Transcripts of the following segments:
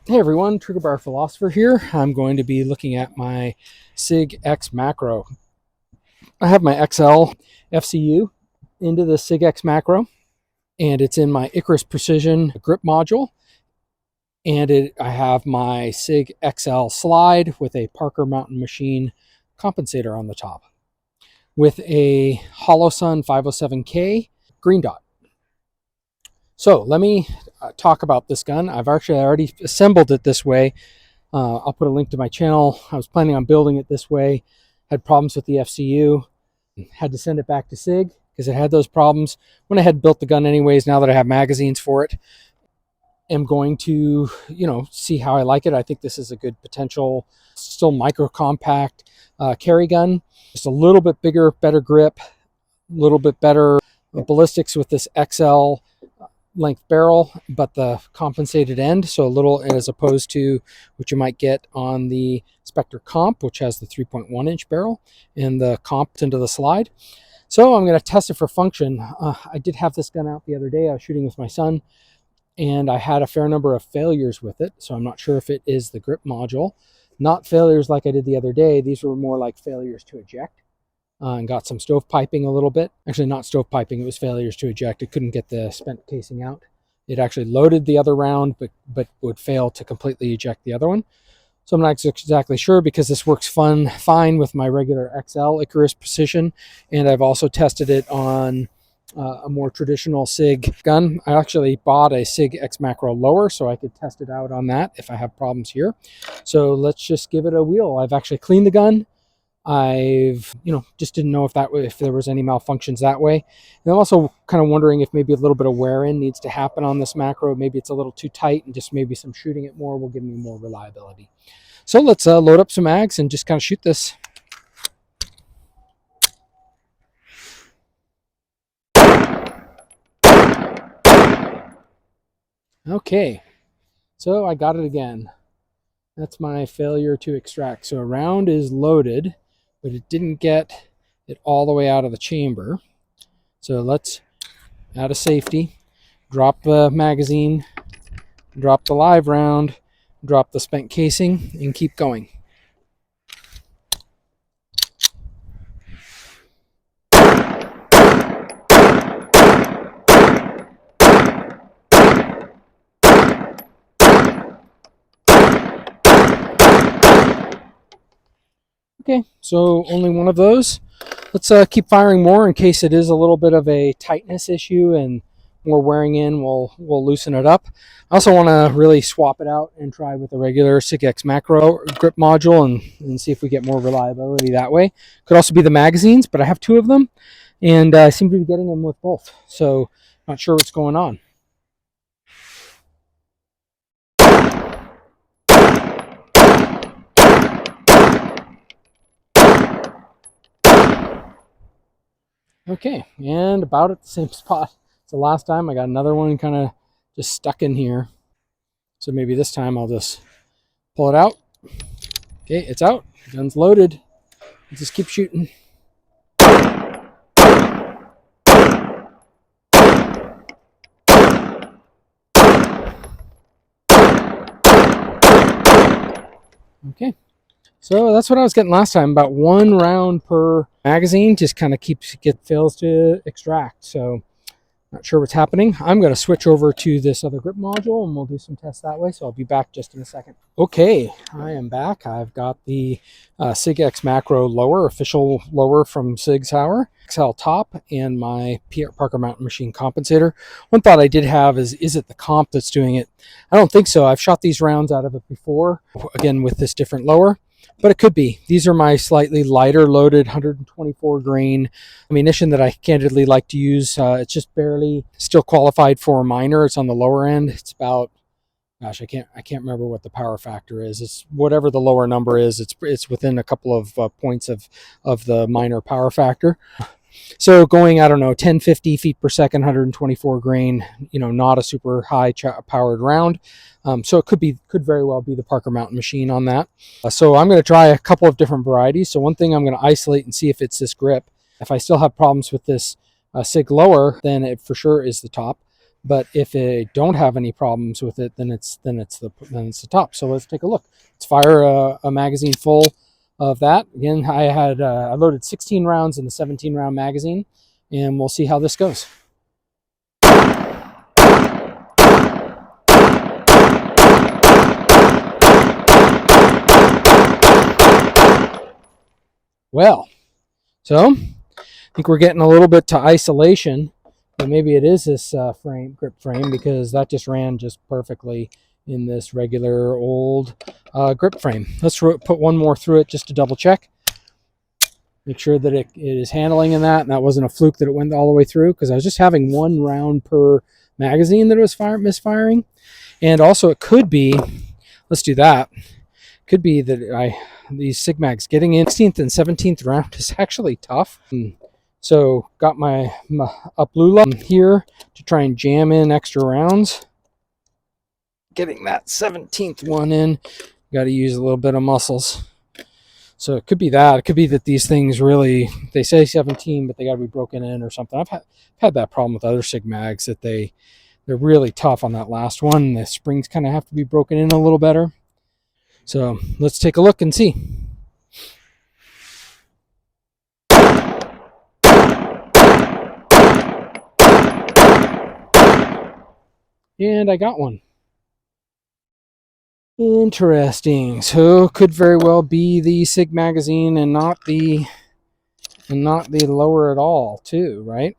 Hey everyone, Trigger Bar Philosopher here. I'm going to be looking at my Sig X Macro. I have my XL FCU into the Sig X Macro, and it's in my Icarus Precision grip module. And I have my Sig XL slide with a Parker Mountain Machine compensator on the top with a HoloSun 507K green dot. So let me talk about this gun. I've actually already assembled it this way. I'll put a link to my channel. I was planning on building it this way. Had problems with the FCU. Had to send it back to Sig because it had those problems. Went ahead and built the gun anyways now that I have magazines for it. Am going to, see how I like it. I think this is a good potential, still micro compact carry gun. Just a little bit bigger, better grip, a little bit better ballistics with this XL length barrel, but the compensated end, so a little as opposed to what you might get on the Spectre Comp, which has the 3.1 inch barrel and the comp into the slide. So I'm going to test it for function. I did have this gun out the other day. I was shooting with my son and I had a fair number of failures with it, so I'm not sure if it is the grip module. Not failures like I did the other day. These were more like failures to eject. And got some stovepiping a little bit. Actually, not stovepiping, it was failures to eject. It couldn't get the spent casing out. It actually loaded the other round, but would fail to completely eject the other one. So I'm not exactly sure because this works fine with my regular XL Icarus Precision, and I've also tested it on a more traditional Sig gun. I actually bought a Sig X Macro lower so I could test it out on that if I have problems here. So let's just give it a wheel. I've actually cleaned the gun. I've, just didn't know if there was any malfunctions that way. And I'm also kind of wondering if maybe a little bit of wear-in needs to happen on this macro. Maybe it's a little too tight and just maybe some shooting it more will give me more reliability. So let's load up some mags and just kind of shoot this. Okay, so I got it again. That's my failure to extract. So a round is loaded, but it didn't get it all the way out of the chamber. So let's, out of safety, drop the magazine, drop the live round, drop the spent casing, and keep going. Okay, so only one of those. Let's keep firing more in case it is a little bit of a tightness issue and more wearing in, we'll loosen it up. I also want to really swap it out and try with the regular Sig X Macro grip module and see if we get more reliability that way. Could also be the magazines, but I have two of them and I seem to be getting them with both. So not sure what's going on. Okay, and about at the same spot. So last time I got another one kind of just stuck in here. So maybe this time I'll just pull it out. Okay, it's out. Gun's loaded. Let's just keep shooting. Okay. So that's what I was getting last time, about one round per magazine, just kind of fails to extract. So not sure what's happening. I'm going to switch over to this other grip module and we'll do some tests that way. So I'll be back just in a second. Okay, I am back. I've got the Sig X Macro lower, official lower from Sig Sauer, XL top, and my Parker Mountain Machine compensator. One thought I did have is it the comp that's doing it? I don't think so. I've shot these rounds out of it before, again with this different lower. But it could be. These are my slightly lighter loaded 124 grain ammunition that I candidly like to use. It's just barely still qualified for a minor. It's on the lower end. It's about, gosh, I can't remember what the power factor is. It's whatever the lower number is. It's within a couple of points of the minor power factor. So going, I don't know, 1050 feet per second, 124 grain, not a super high powered round. So it could very well be the Parker Mountain Machine on that. So I'm going to try a couple of different varieties. So one thing I'm going to isolate and see if it's this grip. If I still have problems with this Sig lower, then it for sure is the top. But if I don't have any problems with it, then it's the top. So let's take a look. Let's fire a magazine full of that. Again, I loaded 16 rounds in the 17 round magazine, and we'll see how this goes. Well, so I think we're getting a little bit to isolation. But maybe it is this grip frame, because that just ran just perfectly in this regular old grip frame. Let's put one more through it just to double check. Make sure that it is handling in that, and that wasn't a fluke that it went all the way through, because I was just having one round per magazine that it was misfiring. And also it could be, let's do that, could be that these Sig Mags getting in 16th and 17th round is actually tough. So got my up Lula here to try and jam in extra rounds. Getting that 17th one in, got to use a little bit of muscles. So it could be that. It could be that these things really, they say 17, but they got to be broken in or something. I've had that problem with other Sig Mags, that they're really tough on that last one. The springs kind of have to be broken in a little better. So let's take a look and see. And I got one. Interesting. So could very well be the Sig magazine and not the lower at all too, right?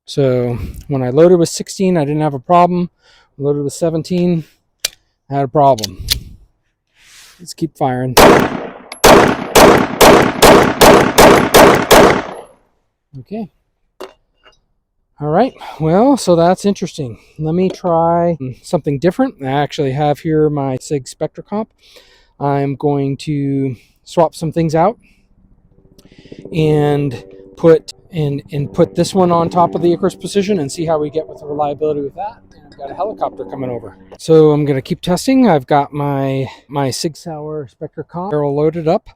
So when I loaded with 16, I didn't have a problem. Loaded with 17, I had a problem. Let's keep firing. Okay. All right, well, so that's interesting. Let me try something different. I actually have here my Sig Spectra comp. I'm going to swap some things out and put this one on top of the Icarus Precision and see how we get with the reliability with that. And I've got a helicopter coming over. So I'm going to keep testing. I've got my Sig Sauer Spectra comp barrel loaded up,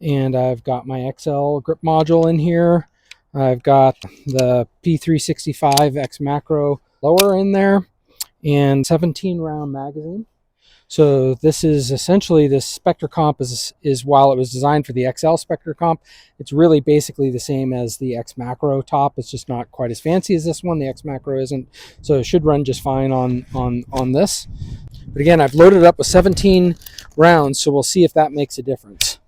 and I've got my XL grip module in here. I've got the P365 X Macro lower in there, and 17 round magazine. So this is essentially, this Spectra comp is while it was designed for the XL Spectra comp, it's really basically the same as the X Macro top. It's just not quite as fancy as this one. The X Macro isn't, so it should run just fine on this. But again, I've loaded up with 17 rounds, so we'll see if that makes a difference.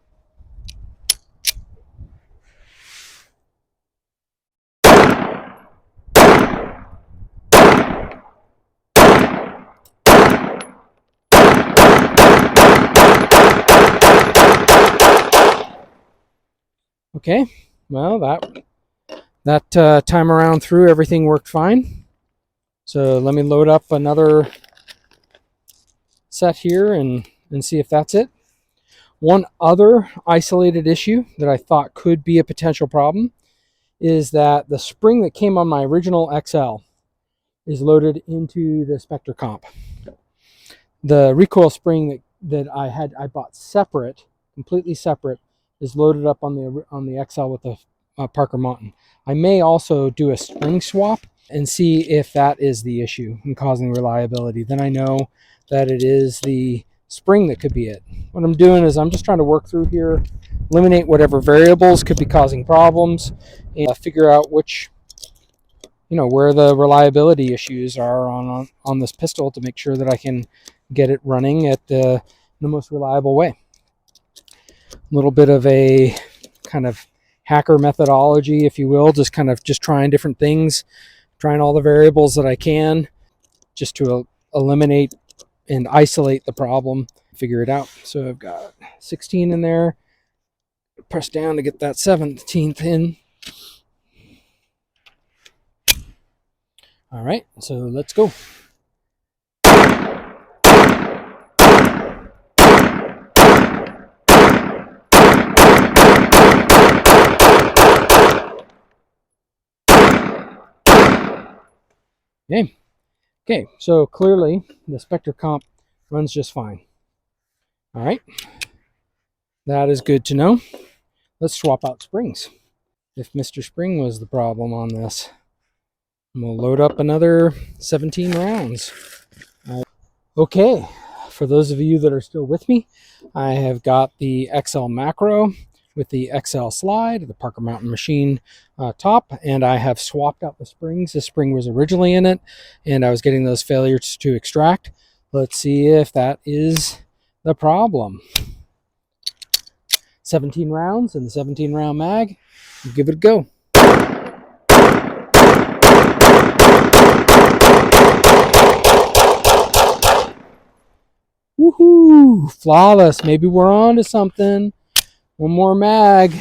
Okay, well, that time around through, everything worked fine. So let me load up another set here and see if that's it. One other isolated issue that I thought could be a potential problem is that the spring that came on my original XL is loaded into the Spectra comp. The recoil spring that I bought separate, completely separate, is loaded up on the XL with the Parker Mountain. I may also do a spring swap and see if that is the issue in causing reliability. Then I know that it is the spring that could be it. What I'm doing is I'm just trying to work through here, eliminate whatever variables could be causing problems, and figure out which, where the reliability issues are on this pistol, to make sure that I can get it running at the most reliable way. A little bit of a kind of hacker methodology, if you will, just trying different things, trying all the variables that I can, just to eliminate and isolate the problem, figure it out. So I've got 16 in there. Press down to get that 17th in. All right, so let's go. Okay, so clearly the Spectra comp runs just fine. All right, that is good to know. Let's swap out springs. If Mr. Spring was the problem on this. And we'll load up another 17 rounds. Okay, for those of you that are still with me, I have got the XL Macro with the XL slide, the Parker Mountain machine top, and I have swapped out the springs. The spring was originally in it, and I was getting those failures to extract. Let's see if that is the problem. 17 rounds in the 17 round mag. Give it a go. Woohoo! Flawless. Maybe we're on to something. One more mag.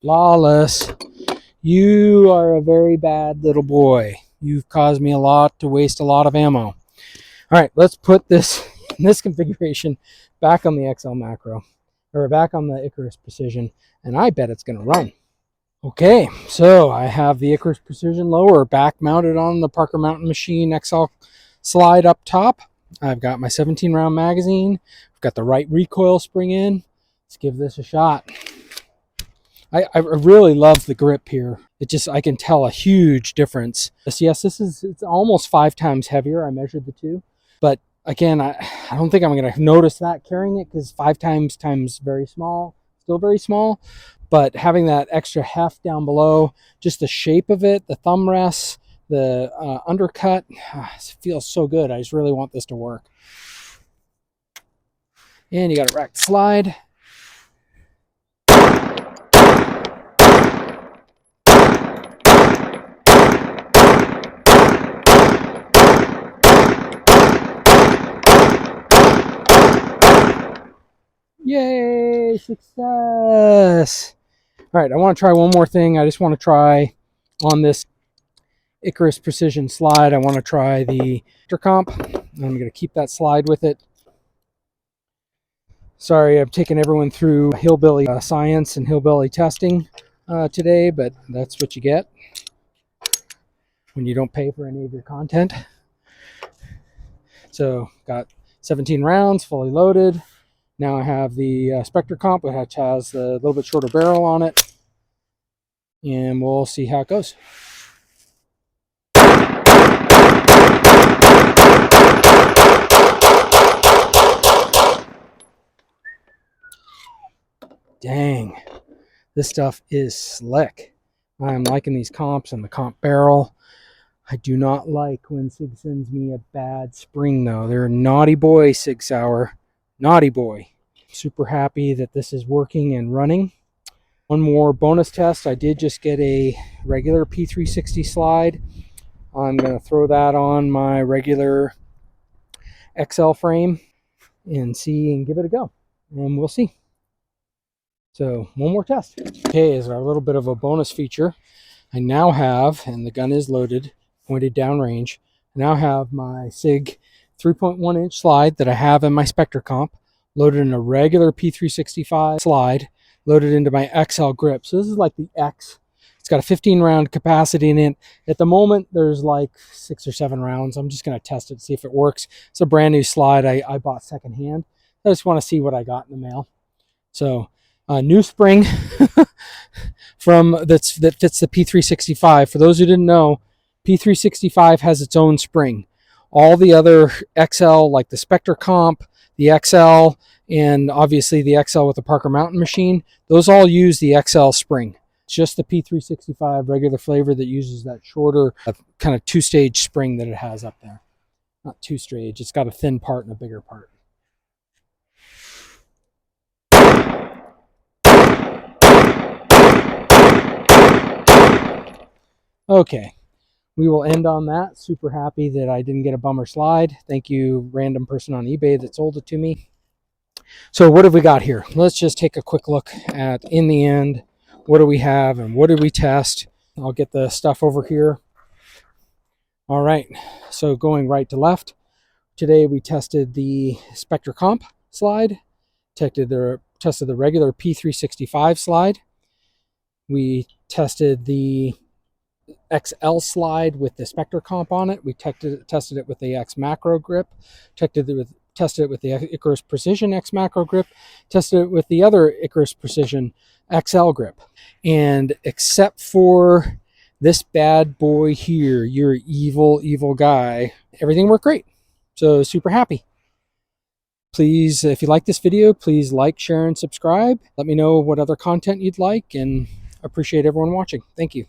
Flawless. You are a very bad little boy. You've caused me to waste a lot of ammo. All right, let's put this configuration back on the XL Macro, or back on the Icarus Precision, and I bet it's going to run. Okay, so I have the Icarus Precision lower back mounted on the Parker Mountain Machine XL slide up top. I've got my 17 round magazine. I've got the right recoil spring in. Let's give this a shot. I really love the grip here. I can tell a huge difference. Yes, it's almost 5 times heavier. I measured the two, but again, I don't think I'm going to notice that carrying it, because 5 times very small, still very small, but having that extra heft down below, just the shape of it, the thumb rests, the undercut, it feels so good. I just really want this to work. And you got a racked slide. Yay, success. All right, I want to try one more thing. I just want to try on this Icarus Precision slide. I want to try the comp. I'm going to keep that slide with it. Sorry, I've taken everyone through hillbilly science and hillbilly testing today, but that's what you get when you don't pay for any of your content. So, got 17 rounds fully loaded. Now I have the Spectre comp, which has a little bit shorter barrel on it, and we'll see how it goes. Dang, this stuff is slick. I'm liking these comps and the comp barrel. I do not like when Sig sends me a bad spring, though. They're a naughty boy, Sig Sauer. Naughty boy. Super happy that this is working and running. One more bonus test. I did just get a regular P360 slide. I'm going to throw that on my regular XL frame and give it a go. And we'll see. So one more test. Okay, as our little bit of a bonus feature, I now have, and the gun is loaded, pointed downrange, I now have my Sig 3.1 inch slide that I have in my Spectre comp, loaded in a regular P365 slide, loaded into my XL grip. So this is like the X. It's got a 15 round capacity in it. At the moment, there's like 6 or 7 rounds. I'm just going to test it, see if it works. It's a brand new slide I bought secondhand. I just want to see what I got in the mail. So new spring that fits the P365. For those who didn't know, P365 has its own spring. All the other XL, like the Spectre comp, the XL, and obviously the XL with the Parker Mountain machine, those all use the XL spring. It's just the P365 regular flavor that uses that shorter kind of 2-stage spring that it has up there. Not 2-stage, it's got a thin part and a bigger part. Okay, we will end on that. Super happy that I didn't get a bummer slide. Thank you, random person on eBay that sold it to me. So what have we got here? Let's just take a quick look at, in the end, what do we have and what did we test? I'll get the stuff over here. All right, so going right to left, today we tested the Spectre comp slide, tested the regular P365 slide. We tested the XL slide with the Spectre comp on it. We tested it with the X Macro grip, tested it with the Icarus Precision X Macro grip, tested it with the other Icarus Precision XL grip. And except for this bad boy here, your evil guy, everything worked great. So super happy. Please, if you like this video, please like, share, and subscribe. Let me know what other content you'd like, and appreciate everyone watching. Thank you.